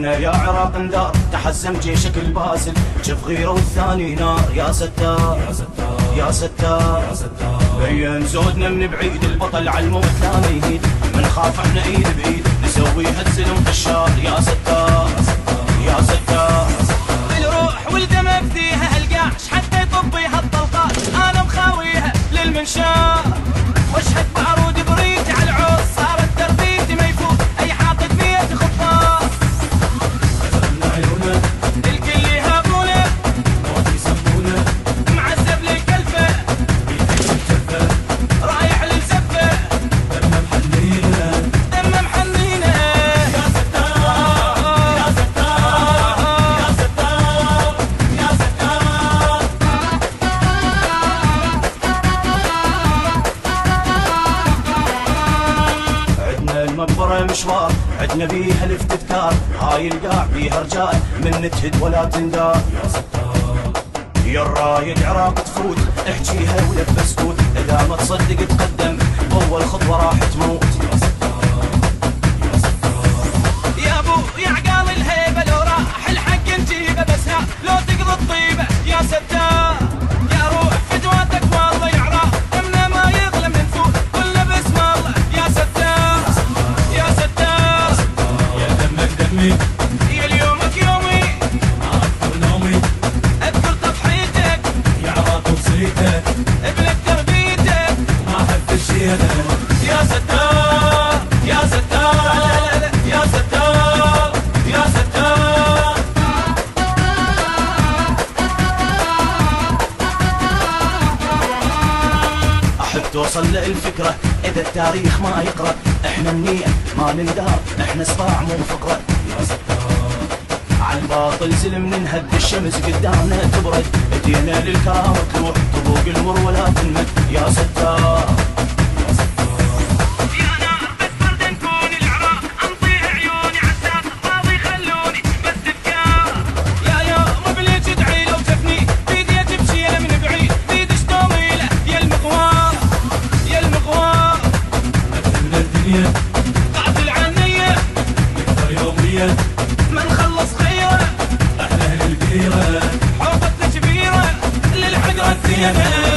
عنا يا عراق اندار، تحزم جيشك الباسل، شف غيره والثاني نار. يا ستار يا ستار يا ستار يا ستار، بين زودنا من بعيد، البطل على الموت لا ميهيد، من خاف احنا ايد بايد نسويها السلم بالشار. يا ستار يا ستار الروح والدم افديها هالقاش حتى يطبيها الطلقات، انا مخاويها للمنشار واشهد بعرود بريد على العوص، صارت تربيتي ما يفوت اي حاطط بيت خطار. قتلنا عيونه الكل يهابونه موت يسمونه، معذب لي كلفه بيديك الجفه رايح للزفه دمه محنينه. دم محنينه. يا ستار يا ستار يا ستار يا ستار. عدنا المقبرة مشوار، عدنا بيها الافتذكار، هاي القاع بيها رجال من تهد ولا تندار. يا ستار يا الرايد عراق تفوت، احجيها ولا بسكوت، اذا ما تصدق تقدم باول خطوة راح تموت. يا ستار يا ستار يا ابو يا عقال الهيبه لو راح الحق نجيبه، بس ها لو تقضي الطيبه. يا ستار يا روح فدواتك والله يا عراق، دمنا ما يظلم نفوت كله باسم الله. يا ستار يا ستار يا دمك دمي يا اليومك يومي، اذكر نومي اذكر تضحيتك يا عراق وصيتك، ابلك تربيتك. ما حد شينا. يا ستار يا ستار يا ستار يا ستار. احب توصل للفكرة اذا التاريخ ما يقرأ، احنا منية ما نندار، احنا صباع مو فقرة. يا ستار عالباطل سلم ننهد، الشمس قدامنا تبرد، ايدينا للكرامة تروح، طبوق المر ولا تنمد. يا ستار يا ستار يا نار بس برد نكون العراق، انطيها عيوني عساس راضي خلوني بس بكار. يا يوم بلي تدعي لو شفني بيدي تبشيله من بعيد، بيدي شطوميله يا المغوار يا المغوار. من الدنيا قاتل عنية نقدر يوميا، ما نخلص خيره، احلى الكبيرة حوضتنا كبيره للحقره الثينه.